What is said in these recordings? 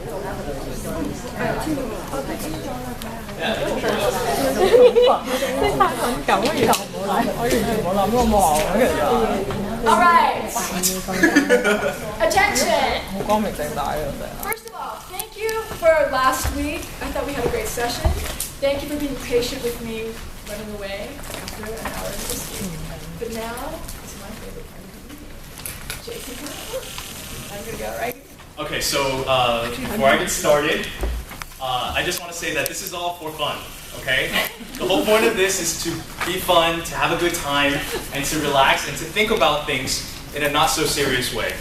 All right. Attention. First of all, thank you for last week. I thought we had a great session. Thank you for being patient with me running away after an hour of this week. But now, this is my favorite part of the meeting. Jason, I'm going to go, right? Okay, so before I get started, I just want to say that this is all for fun, okay? The whole point of this is to be fun, to have a good time, and to relax, and to think about things in a not so serious way,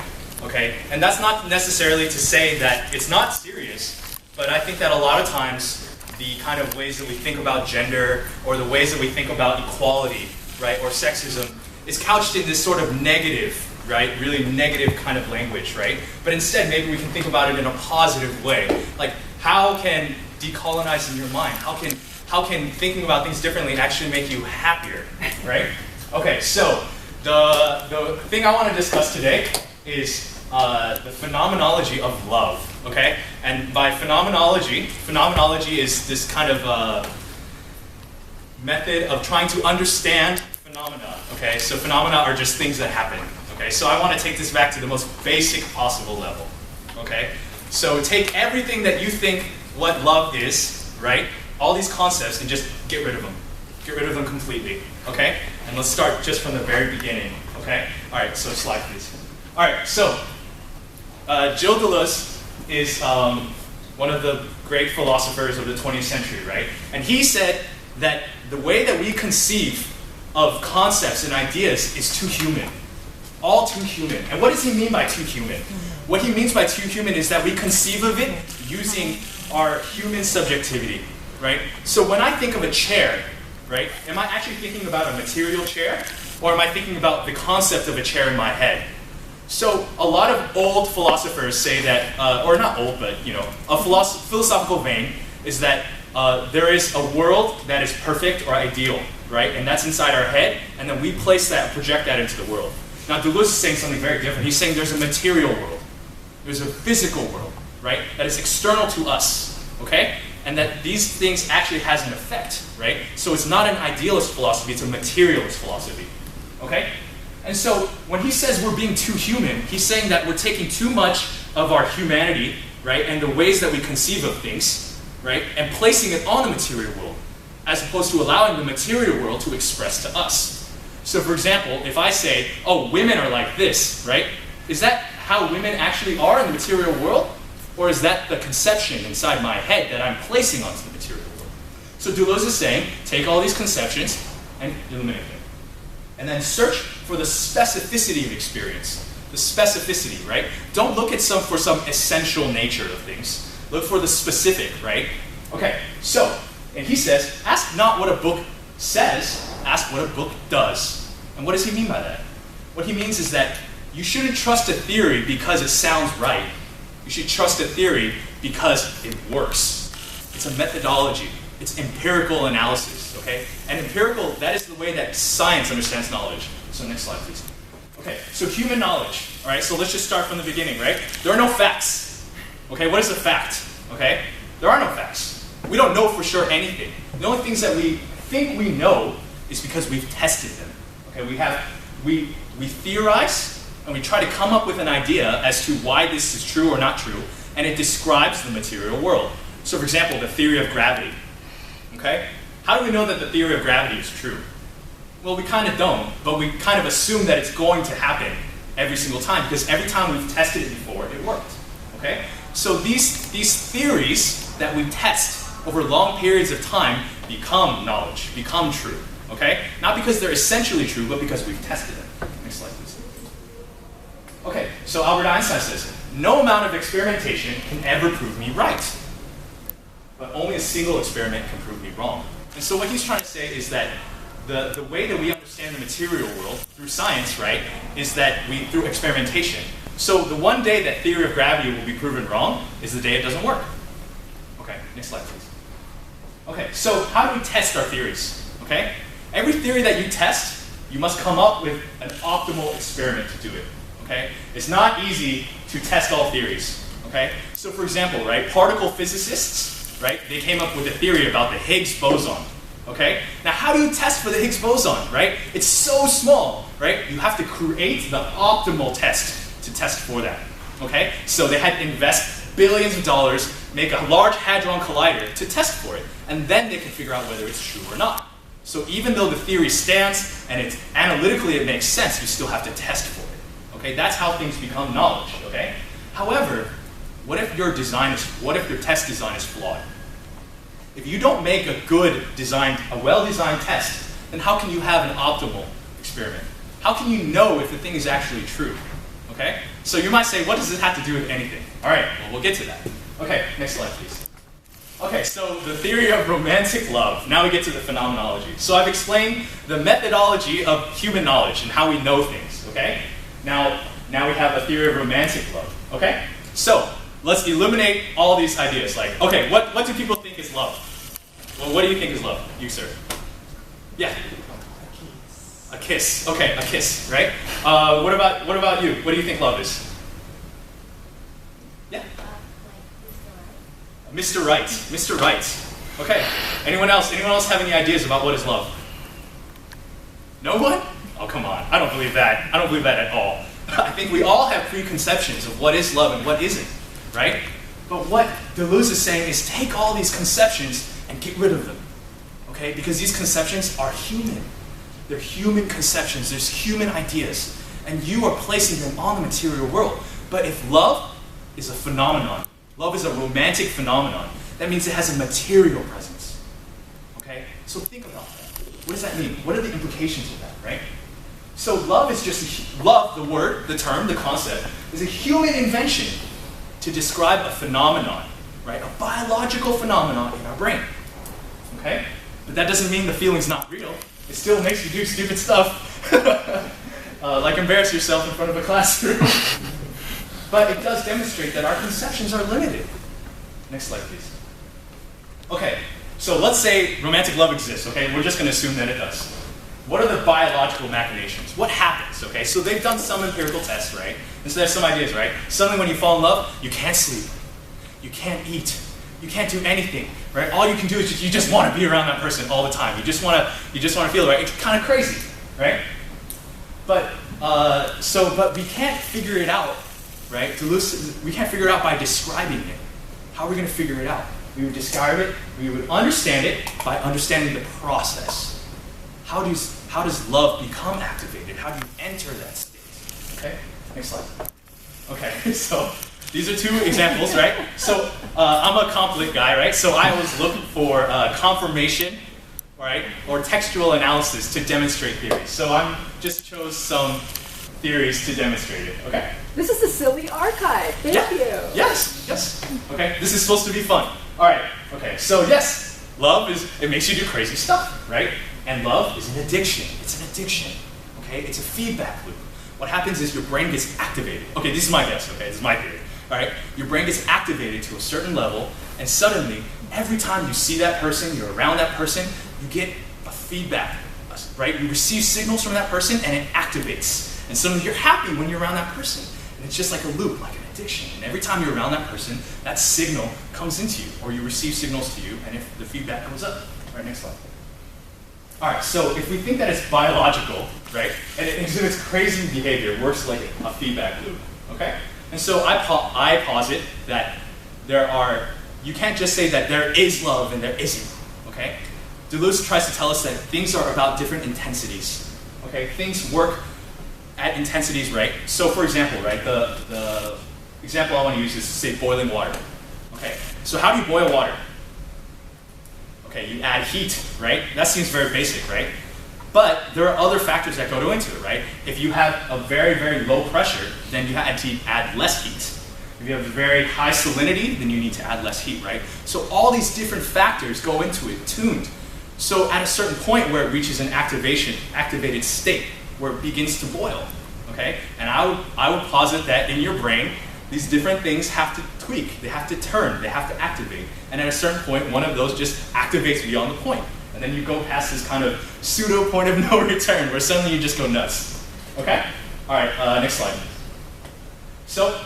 okay? And that's not necessarily to say that it's not serious, but I think that a lot of times the kind of ways that we think about gender, or the ways that we think about equality, right, or sexism, is couched in this sort of negative, right, really negative kind of language, right? But instead, maybe we can think about it in a positive way. Like, how can decolonizing your mind, how can thinking about things differently actually make you happier, right? Okay, so the thing I want to discuss today is the phenomenology of love, okay? And by phenomenology is this kind of method of trying to understand phenomena, okay? So phenomena are just things that happen, okay? So I want to take this back to the most basic possible level, okay? So take everything that you think what love is, right? All these concepts and just get rid of them. Get rid of them completely, okay? And let's start just from the very beginning, okay? All right, so slide please. All right, so Gilles Deleuze is one of the great philosophers of the 20th century, right? And he said that the way that we conceive of concepts and ideas is too human. All too human. And what does he mean by too human? What he means by too human is that we conceive of it using our human subjectivity, right? So when I think of a chair, right, am I actually thinking about a material chair, or am I thinking about the concept of a chair in my head? So a lot of old philosophers say that, or not old, but you know, a philosophical vein is that there is a world that is perfect or ideal, right? And that's inside our head, and then we place that, project that into the world. Now Deleuze is saying something very different. He's saying there's a material world. There's a physical world, right? That is external to us, okay? And that these things actually has an effect, right? So it's not an idealist philosophy, it's a materialist philosophy, okay? And so when he says we're being too human, he's saying that we're taking too much of our humanity, right? And the ways that we conceive of things, right? And placing it on the material world, as opposed to allowing the material world to express to us. So for example, if I say, oh, women are like this, right? Is that how women actually are in the material world? Or is that the conception inside my head that I'm placing onto the material world? So Deleuze is saying, take all these conceptions and eliminate them. And then search for the specificity of experience. The specificity, right? Don't look for some essential nature of things. Look for the specific, right? Okay, so, and he says, ask not what a book says, ask what a book does. And what does he mean by that? What he means is that you shouldn't trust a theory because it sounds right. You should trust a theory because it works. It's a methodology. It's empirical analysis, okay? And empirical, that is the way that science understands knowledge. So next slide, please. Okay, so human knowledge, all right? So let's just start from the beginning, right? There are no facts, okay? What is a fact, okay? There are no facts. We don't know for sure anything. The only things that we think we know is because we've tested them, okay? We theorize, and we try to come up with an idea as to why this is true or not true, and it describes the material world. So for example, the theory of gravity, okay? How do we know that the theory of gravity is true? Well, we kind of don't, but we kind of assume that it's going to happen every single time, because every time we've tested it before, it worked, okay? So these theories that we test over long periods of time become knowledge, become true, okay? Not because they're essentially true, but because we've tested them. Next slide, please. Okay, so Albert Einstein says, no amount of experimentation can ever prove me right, but only a single experiment can prove me wrong. And so what he's trying to say is that the way that we understand the material world through science, right, is that through experimentation. So the one day that theory of gravity will be proven wrong is the day it doesn't work. Okay, next slide, please. Okay, so how do we test our theories? Okay, every theory that you test, you must come up with an optimal experiment to do it. Okay, it's not easy to test all theories. Okay? So for example, right, particle physicists, right, they came up with a theory about the Higgs boson. Okay? Now how do you test for the Higgs boson, right? It's so small, right? You have to create the optimal test to test for that. Okay? So they had to invest billions of dollars, make a large hadron collider to test for it, and then they can figure out whether it's true or not. So even though the theory stands and it's analytically it makes sense, you still have to test for it. Okay? That's how things become knowledge. Okay? However, what if your test design is flawed? If you don't make a well-designed test, then how can you have an optimal experiment? How can you know if the thing is actually true? Okay? So you might say, what does this have to do with anything? All right, well, we'll get to that. Okay, next slide, please. Okay, so the theory of romantic love. Now we get to the phenomenology. So I've explained the methodology of human knowledge and how we know things, okay? Now we have a theory of romantic love, okay? So let's eliminate all these ideas. Like, okay, what do people think is love? Well, what do you think is love? You, sir? Yeah. A kiss. Okay, a kiss, right? What about you? What do you think love is? Yeah. Mr. Right. Mr. Right. Okay. Anyone else? Anyone else have any ideas about what is love? No one? Oh, come on. I don't believe that. I don't believe that at all. I think we all have preconceptions of what is love and what isn't, right? But what Deleuze is saying is take all these conceptions and get rid of them, okay? Because these conceptions are human. They're human conceptions. There's human ideas. And you are placing them on the material world. But if love is a phenomenon, love is a romantic phenomenon, that means it has a material presence, okay? So think about that. What does that mean? What are the implications of that, right? So love is just, love, the word, the term, the concept, is a human invention to describe a phenomenon, right? A biological phenomenon in our brain, okay? But that doesn't mean the feeling's not real. It still makes you do stupid stuff, like embarrass yourself in front of a classroom. But it does demonstrate that our conceptions are limited. Next slide, please. Okay, so let's say romantic love exists, okay? We're just going to assume that it does. What are the biological machinations? What happens, okay? So they've done some empirical tests, right? And so there's some ideas, right? Suddenly when you fall in love, you can't sleep. You can't eat. You can't do anything, right? All you can do is you just want to be around that person all the time. You just want to feel it, right? It's kind of crazy, right? But we can't figure it out, right? We can't figure it out by describing it. How are we going to figure it out? We would describe it. We would understand it by understanding the process. How does love become activated? How do you enter that state? Okay, next slide. Okay, so these are two examples, right? So I'm a conflict guy, right? So I always look for confirmation, right, or textual analysis to demonstrate theories. So I just chose some theories to demonstrate it. Okay. This is a silly archive. Thank you. Yes, yes. Okay, this is supposed to be fun. All right. Okay. So yes, love it makes you do crazy stuff, right? And love is an addiction. It's an addiction, okay? It's a feedback loop. What happens is your brain gets activated. Okay, this is my guess, okay? This is my theory, all right? Your brain gets activated to a certain level, and suddenly, every time you see that person, you're around that person, you get a feedback, right? You receive signals from that person, and it activates. And suddenly you're happy when you're around that person. And it's just like a loop, like an addiction. And every time you're around that person, that signal comes into you, or you receive signals to you, and if the feedback goes up. All right, next slide. All right, so if we think that it's biological, right, and it exhibits crazy behavior, it works like a feedback loop, okay? And so I posit that you can't just say that there is love and there isn't, okay? Deleuze tries to tell us that things are about different intensities, okay? Things work at intensities, right? So for example, right, the example I want to use is, say, boiling water, okay? So how do you boil water? Okay, you add heat, right? That seems very basic, right? But there are other factors that go into it, right? If you have a very, very low pressure, then you have to add less heat. If you have a very high salinity, then you need to add less heat, right? So all these different factors go into it, tuned. So at a certain point where it reaches an activated state, where it begins to boil, okay? And I would posit that in your brain, these different things have to tweak, they have to turn, they have to activate. And at a certain point, one of those just activates beyond the point. And then you go past this kind of pseudo point of no return where suddenly you just go nuts. Okay? All right, next slide. So,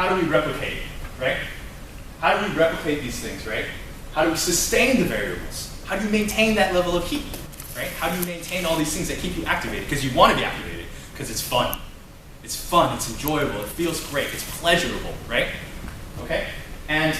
how do we replicate, right? How do we replicate these things, right? How do we sustain the variables? How do you maintain that level of heat, right? How do you maintain all these things that keep you activated? Because you want to be activated, because it's fun. It's fun, it's enjoyable, it feels great, it's pleasurable, right? Okay? And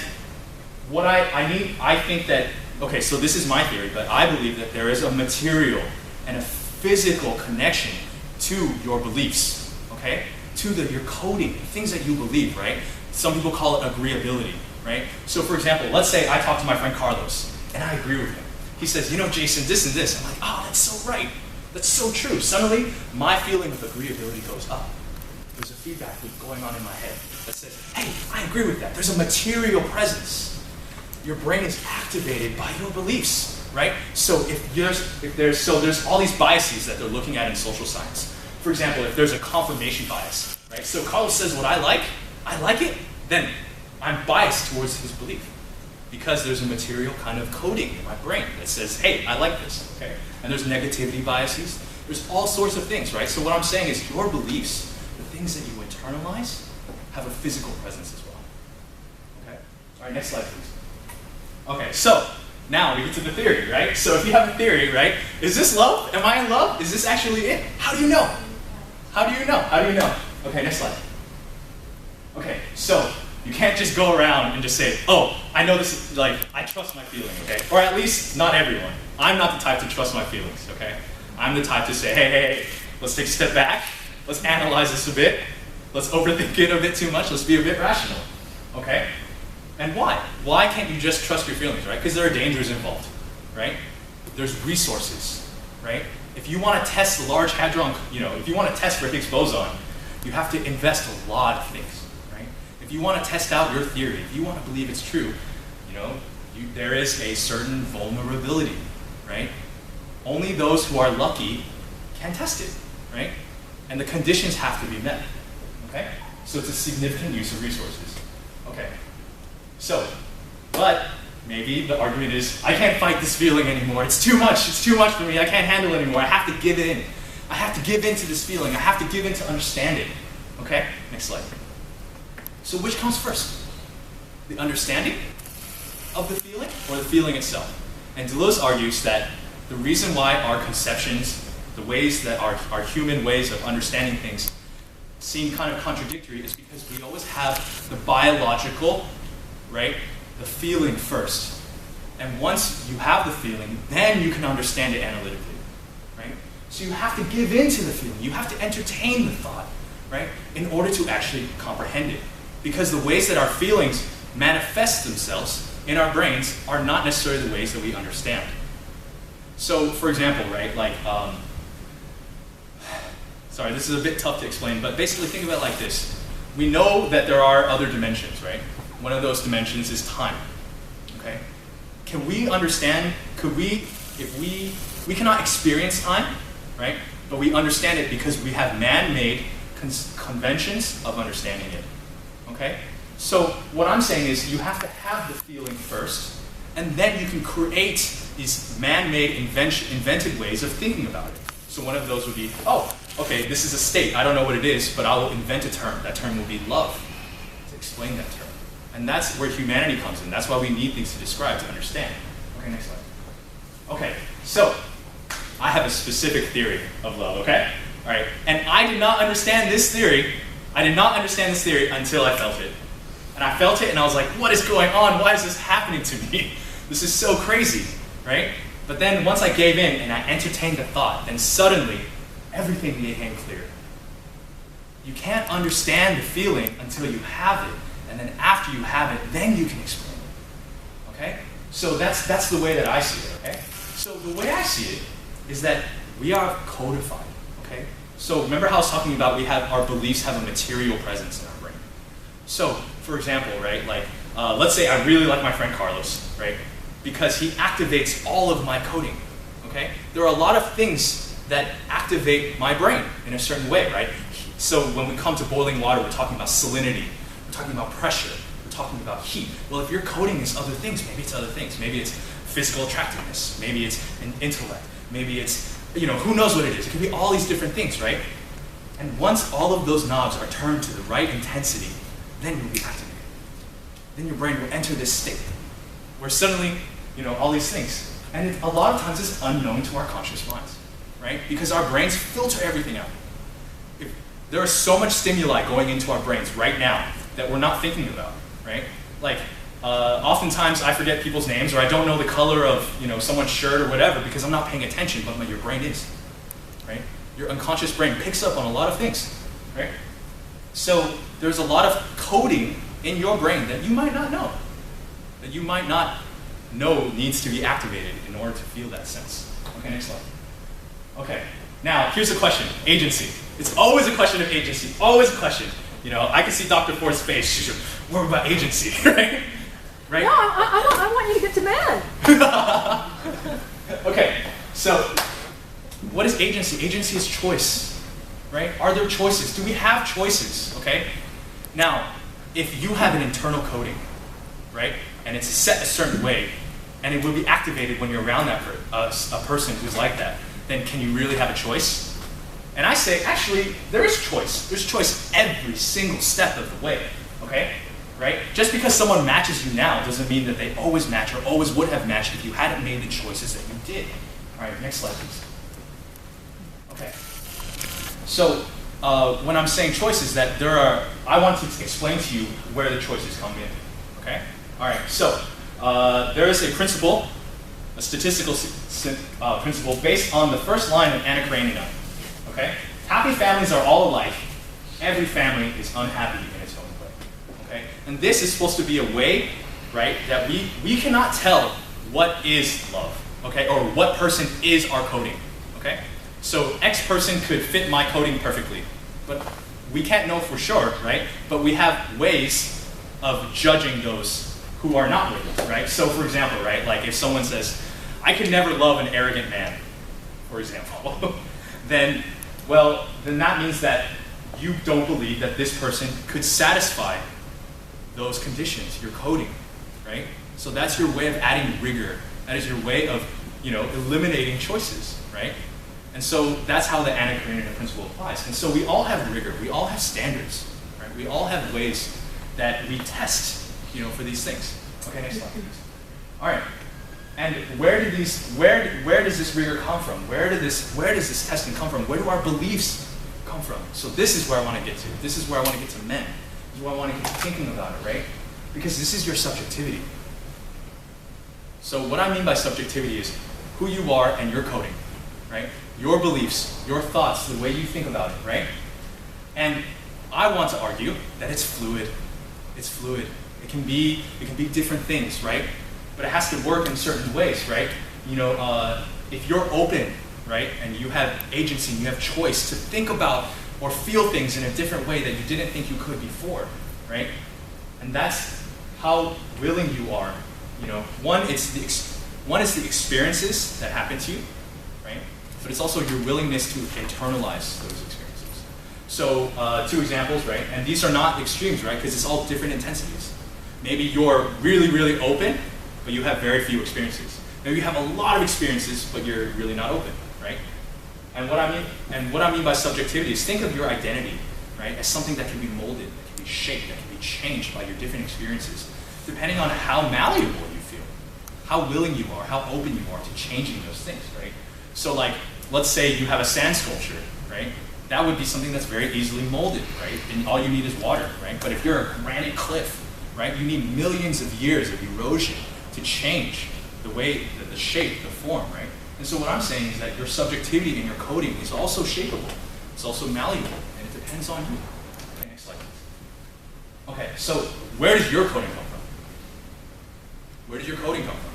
what I think that, okay, so this is my theory, but I believe that there is a material and a physical connection to your beliefs, okay? To your coding, things that you believe, right? Some people call it agreeability, right? So for example, let's say I talk to my friend Carlos, and I agree with him. He says, you know, Jason, this and this. I'm like, oh, that's so right. That's so true. Suddenly, my feeling of agreeability goes up. There's a feedback loop going on in my head that says, hey, I agree with that. There's a material presence. Your brain is activated by your beliefs, right? So there's all these biases that they're looking at in social science. For example, if there's a confirmation bias, right? So Carlos says what I like it, then I'm biased towards his belief because there's a material kind of coding in my brain that says, hey, I like this, okay? And there's negativity biases. There's all sorts of things, right? So what I'm saying is your beliefs, the things that you internalize, have a physical presence as well, okay? All right, next slide, please. Okay, so now we get to the theory, right? So if you have a theory, right? Is this love? Am I in love? Is this actually it? How do you know? How do you know? How do you know? Okay, next slide. Okay, so you can't just go around and just say, oh, I know this is, like, I trust my feeling, okay? Or at least not everyone. I'm not the type to trust my feelings, okay? I'm the type to say, hey, let's take a step back. Let's analyze this a bit. Let's overthink it a bit too much. Let's be a bit rational, okay? And why? Why can't you just trust your feelings, right? Because there are dangers involved, right? There's resources, right? If you want to test the Large Hadron, if you want to test for Higgs boson, you have to invest a lot of things, right? If you want to test out your theory, if you want to believe it's true, there is a certain vulnerability, right? Only those who are lucky can test it, right? And the conditions have to be met, okay? So it's a significant use of resources, okay? So, but maybe the argument is, I can't fight this feeling anymore. It's too much for me. I can't handle it anymore. I have to give in. I have to give in to this feeling. I have to give in to understanding. Okay, next slide. So which comes first? The understanding of the feeling or the feeling itself? And Deleuze argues that the reason why our conceptions, the ways that our human ways of understanding things seem kind of contradictory is because we always have the biological, right? The feeling first. And once you have the feeling, then you can understand it analytically, right? So you have to give in to the feeling. You have to entertain the thought, right? In order to actually comprehend it. Because the ways that our feelings manifest themselves in our brains are not necessarily the ways that we understand. So, for example, right, like, sorry, this is a bit tough to explain, but basically think about it like this. We know that there are other dimensions, right? One of those dimensions is time, okay? Can we understand, we cannot experience time, right? But we understand it because we have man-made conventions of understanding it, okay? So what I'm saying is you have to have the feeling first, and then you can create these man-made invented ways of thinking about it. So one of those would be, oh, okay, this is a state. I don't know what it is, but I will invent a term. That term will be love, to explain that term. And that's where humanity comes in. That's why we need things to describe, to understand. Okay, next slide. Okay, so I have a specific theory of love, okay? All right, and I did not understand this theory. I did not understand this theory until I felt it. And I felt it and I was like, what is going on? Why is this happening to me? This is so crazy, right? But then once I gave in and I entertained the thought, then suddenly everything became clear. You can't understand the feeling until you have it. And then after you have it, then you can explain it, okay? So that's the way that I see it, okay? So the way I see it is that we are codified, okay? So remember how I was talking about our beliefs have a material presence in our brain. So, for example, right, like, let's say I really like my friend Carlos, right? Because he activates all of my coding, okay? There are a lot of things that activate my brain in a certain way, right? So when we come to boiling water, we're talking about salinity. We're talking about pressure. We're talking about heat. Well, if your coding is other things, maybe it's other things. Maybe it's physical attractiveness. Maybe it's an intellect. Maybe it's, who knows what it is. It could be all these different things, right? And once all of those knobs are turned to the right intensity, then you'll be activated. Then your brain will enter this state where suddenly, all these things. And a lot of times it's unknown to our conscious minds, right? Because our brains filter everything out. There is so much stimuli going into our brains right now that we're not thinking about, right? Like, oftentimes I forget people's names, or I don't know the color of someone's shirt or whatever because I'm not paying attention, but your brain is, right? Your unconscious brain picks up on a lot of things, right? So there's a lot of coding in your brain that you might not know, that you might not know needs to be activated in order to feel that sense. Okay, next slide. Okay, now here's a question, agency. It's always a question of agency, always a question. I can see Dr. Ford's face. She's like, what about agency, right? Right? No, I want you to get to men. Okay, so what is agency? Agency is choice, right? Are there choices? Do we have choices, okay? Now, if you have an internal coding, right, and it's set a certain way, and it will be activated when you're around that a person who's like that, then can you really have a choice? And I say, actually, there is choice. There's choice every single step of the way, okay? Right? Just because someone matches you now doesn't mean that they always match or always would have matched if you hadn't made the choices that you did. All right, next slide, please. Okay. So, when I'm saying choices, that I want to explain to you where the choices come in, okay? All right, so there is a principle, a statistical principle based on the first line of Anna Karenina. Okay? Happy families are all alike. Every family is unhappy in its own way. Okay? And this is supposed to be a way, right, that we cannot tell what is love, okay, or what person is our coding. Okay? So X person could fit my coding perfectly, but we can't know for sure, right? But we have ways of judging those who are not labeled, right? So for example, right, like if someone says, I could never love an arrogant man, for example, then that means that you don't believe that this person could satisfy those conditions, your coding, right? So that's your way of adding rigor. That is your way of, eliminating choices, right? And so that's how the Anna Karenina principle applies. And so we all have rigor. We all have standards, right? We all have ways that we test, for these things. Okay, next slide, please. All right. And where does this rigor come from? Where does this testing come from? Where do our beliefs come from? So this is where I want to get to. This is where I want to get to men. This is where I want to get to thinking about it, right? Because this is your subjectivity. So what I mean by subjectivity is who you are and your coding, right? Your beliefs, your thoughts, the way you think about it, right? And I want to argue that it's fluid. It's fluid. It can be different things, right? But it has to work in certain ways, right? If you're open, right, and you have agency, and you have choice to think about or feel things in a different way that you didn't think you could before, right? And that's how willing you are. One is the experiences that happen to you, right? But it's also your willingness to internalize those experiences. So 2 examples, right? And these are not extremes, right? Because it's all different intensities. Maybe you're really, really open, but you have very few experiences. Maybe you have a lot of experiences, but you're really not open, right? And what I mean by subjectivity is think of your identity, right, as something that can be molded, that can be shaped, that can be changed by your different experiences, depending on how malleable you feel, how willing you are, how open you are to changing those things, right? So like, let's say you have a sand sculpture, right? That would be something that's very easily molded, right? And all you need is water, right? But if you're a granite cliff, right, you need millions of years of erosion to change the way, the shape, the form, right? And so what I'm saying is that your subjectivity and your coding is also shapeable. It's also malleable, and it depends on you. Okay, next slide. Okay, so where does your coding come from? Where does your coding come from?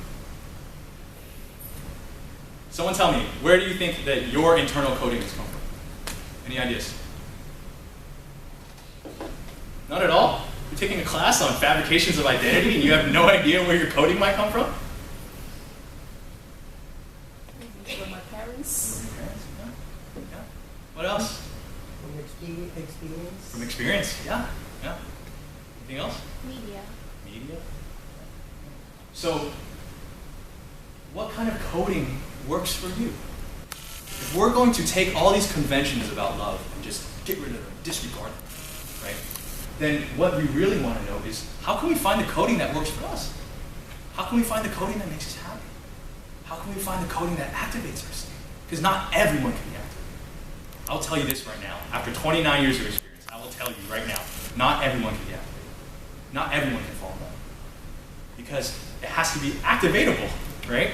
Someone tell me, where do you think that your internal coding has come from? Any ideas? None at all? You're taking a class on fabrications of identity and you have no idea where your coding might come from? From my parents. From your parents, yeah. What else? From experience. From experience, yeah. Anything else? Media. Media. So, what kind of coding works for you? If we're going to take all these conventions about love and just get rid of them, disregard them, right? then what we really want to know is, how can we find the coding that works for us? How can we find the coding that makes us happy? How can we find the coding that activates our state? Because not everyone can be activated. I'll tell you this right now. After 29 years of experience, I will tell you right now, not everyone can be activated. Not everyone can fall in love. Because it has to be activatable, right?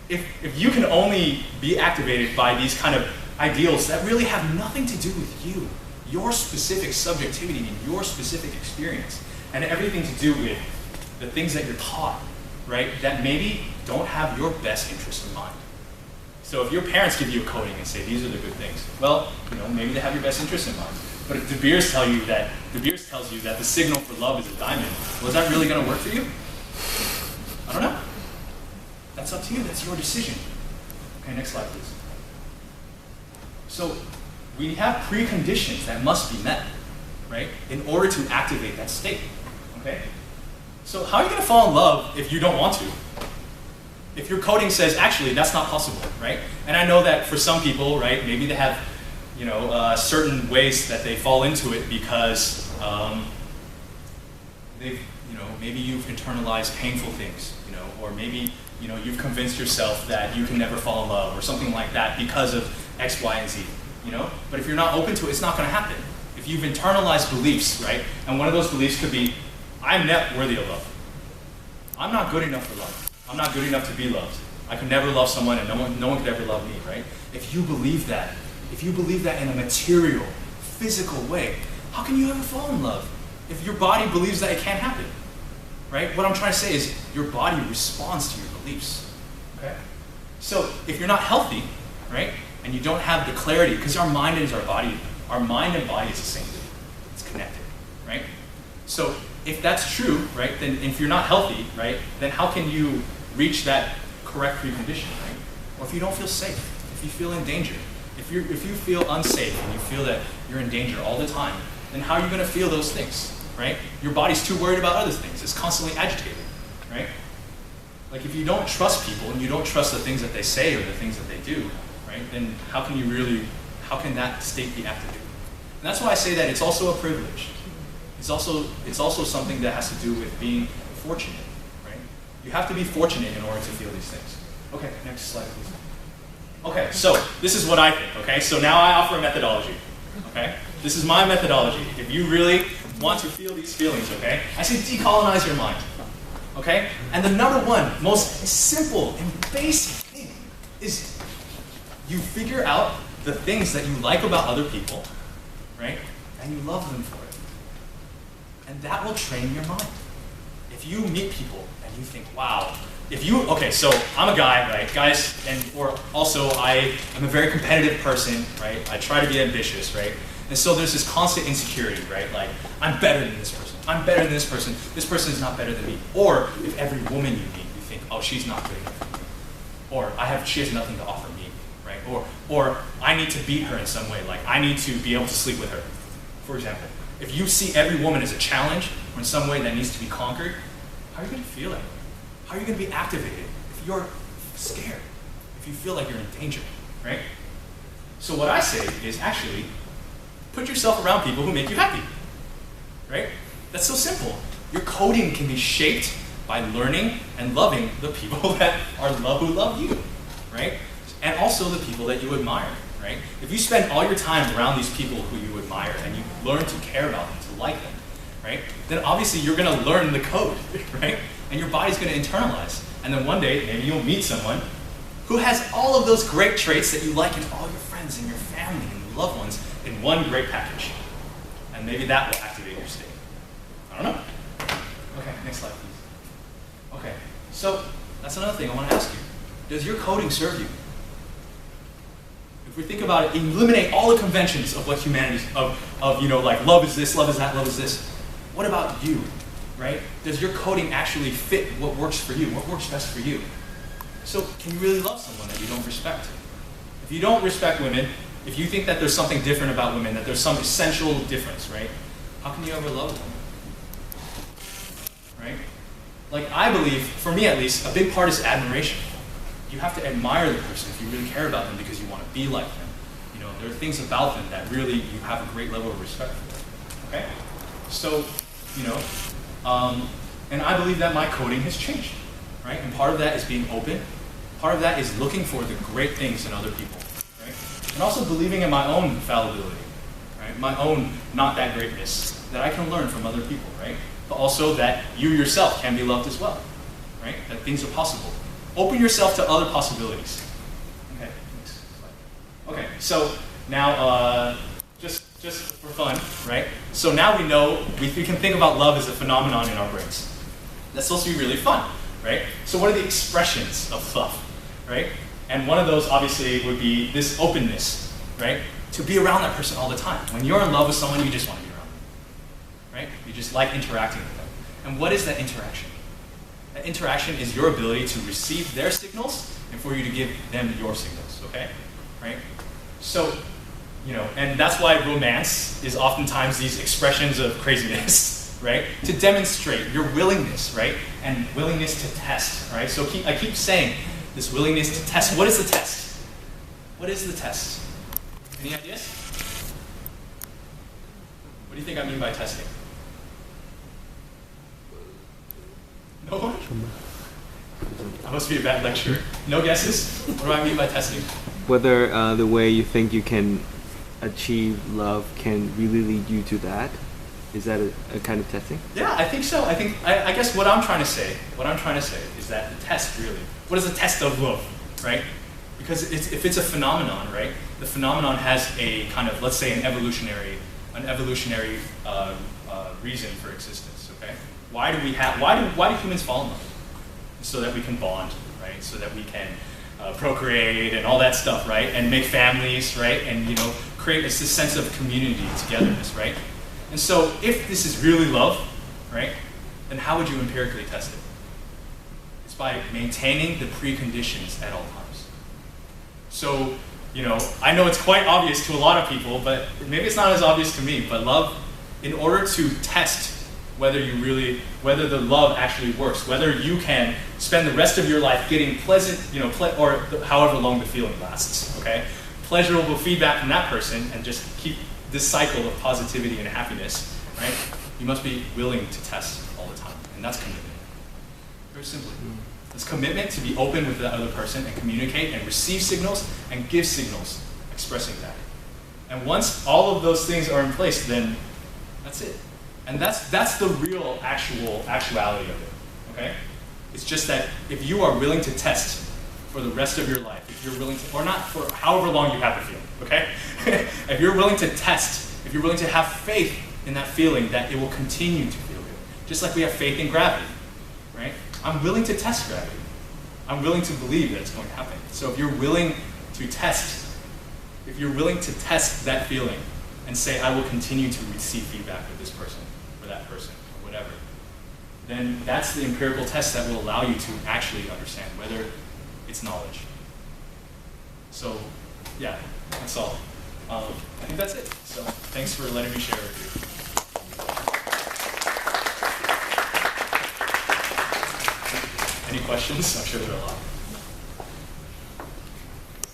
If you can only be activated by these kind of ideals that really have nothing to do with you, your specific subjectivity and your specific experience, and everything to do with the things that you're taught, right, that maybe don't have your best interest in mind. So if your parents give you a coding and say, these are the good things, well, maybe they have your best interest in mind. But if De Beers tells you that the signal for love is a diamond, well, is that really going to work for you? I don't know. That's up to you. That's your decision. Okay, next slide, please. So we have preconditions that must be met, right, in order to activate that state. Okay? So how are you going to fall in love if you don't want to? If your coding says, actually, that's not possible, right? And I know that for some people, right, maybe they have, certain ways that they fall into it because maybe you've internalized painful things, or maybe, you've convinced yourself that you can never fall in love or something like that because of X, Y, and Z, But if you're not open to it, it's not going to happen. If you've internalized beliefs, right, and one of those beliefs could be, I'm not worthy of love. I'm not good enough for love. I'm not good enough to be loved. I could never love someone and no one could ever love me, right? If you believe that in a material, physical way, how can you ever fall in love? If your body believes that it can't happen, right? What I'm trying to say is your body responds to your beliefs, okay? So if you're not healthy, right, and you don't have the clarity, because our mind and body is the same thing. It's connected, right? So if that's true, right, then if you're not healthy, right, then how can you reach that correct precondition, right? Or if you don't feel safe, if you feel in danger, if you feel unsafe and you feel that you're in danger all the time, then how are you going to feel those things, right? Your body's too worried about other things. It's constantly agitated, right? Like if you don't trust people and you don't trust the things that they say or the things that they do, right, then how can that state be activated? And that's why I say that it's also a privilege. It's also something that has to do with being fortunate, right? You have to be fortunate in order to feel these things. Okay, next slide, please. Okay, so this is what I think, okay? So now I offer a methodology, okay? This is my methodology. If you really want to feel these feelings, okay? I say decolonize your mind, okay? And the number one, most simple and basic thing is you figure out the things that you like about other people, right? And you love them for it. And that will train your mind. If you meet people and you think, wow, okay, so I'm a guy, right, guys, or also I am a very competitive person, right? I try to be ambitious, right? And so there's this constant insecurity, right? Like, I'm better than this person. I'm better than this person is not better than me. Or if every woman you meet, you think, oh, she's not good enough for me. Or she has nothing to offer me, right? Or I need to beat her in some way, like I need to be able to sleep with her, for example. If you see every woman as a challenge or in some way that needs to be conquered, how are you going to feel that way? How are you going to be activated if you're scared, if you feel like you're in danger, right? So what I say is actually put yourself around people who make you happy, right? That's so simple. Your coding can be shaped by learning and loving the people who love you, right? And also the people that you admire, right? If you spend all your time around these people who you admire and you learn to care about them, to like them, right? Then obviously you're going to learn the code, right? And your body's going to internalize. And then one day, maybe you'll meet someone who has all of those great traits that you like in all your friends and your family and your loved ones in one great package. And maybe that will activate your state. I don't know. Okay, next slide, please. Okay, so that's another thing I want to ask you. Does your coding serve you? If we think about it, eliminate all the conventions of what humanity, like love is this, love is that, love is this. What about you, right? Does your coding actually fit what works for you, what works best for you? So can you really love someone that you don't respect? If you don't respect women, if you think that there's something different about women, that there's some essential difference, right? How can you ever love them? Right? Like I believe, for me at least, a big part is admiration. You have to admire the person if you really care about them because you want to be like them. There are things about them that really you have a great level of respect for. Okay? So, you know, and I believe that my coding has changed, right? And part of that is being open. Part of that is looking for the great things in other people, right? And also believing in my own fallibility, right? My own not that greatness that I can learn from other people, right? But also that you yourself can be loved as well, right? That things are possible. Open yourself to other possibilities. Okay, next slide. Okay, so now just for fun, right? So now we know we can think about love as a phenomenon in our brains. That's supposed to be really fun, right? So what are the expressions of love, right? And one of those obviously would be this openness, right? To be around that person all the time. When you're in love with someone, you just want to be around them, right? You just like interacting with them. And what is that interaction? That interaction is your ability to receive their signals and for you to give them your signals, okay? Right? So, you know, and that's why romance is oftentimes these expressions of craziness, right? To demonstrate your willingness, right? And willingness to test, right? So I keep saying this willingness to test. What is the test? What is the test? Any ideas? What do you think I mean by testing? No one? I must be a bad lecturer. No guesses? What do I mean by testing? Whether the way you think you can achieve love can really lead you to that? Is that a kind of testing? Yeah, I think so. I guess what I'm trying to say is that the test really, what is the test of love, right? Because if it's a phenomenon, right? The phenomenon has a kind of, let's say, an evolutionary reason for existence. Okay, why do humans fall in love? So that we can bond, right? So that we can procreate and all that stuff, right? And make families, right? And you know, create this sense of community, togetherness, right? And so, if this is really love, right? Then how would you empirically test it? It's by maintaining the preconditions at all times. So, you know, I know it's quite obvious to a lot of people, but maybe it's not as obvious to me. But love, in order to test whether the love actually works, whether you can spend the rest of your life getting pleasant, you know, or however long the feeling lasts, okay? Pleasurable feedback from that person and just keep this cycle of positivity and happiness, right? You must be willing to test all the time, and that's commitment. Very simply. It's commitment to be open with the other person and communicate and receive signals and give signals, expressing that. And once all of those things are in place, then that's it. And that's the real actuality of it, okay? It's just that if you are willing to test for the rest of your life, if you're willing to, or not for however long you have the feeling, okay? If you're willing to test, if you're willing to have faith in that feeling that it will continue to feel good, just like we have faith in gravity, right? I'm willing to test gravity. I'm willing to believe that it's going to happen. So if you're willing to test that feeling and say, I will continue to receive feedback with this person, or that person, or whatever, then that's the empirical test that will allow you to actually understand whether it's knowledge. So, yeah, that's all. I think that's it. So, thanks for letting me share with you. Any questions? I'm sure there are a lot.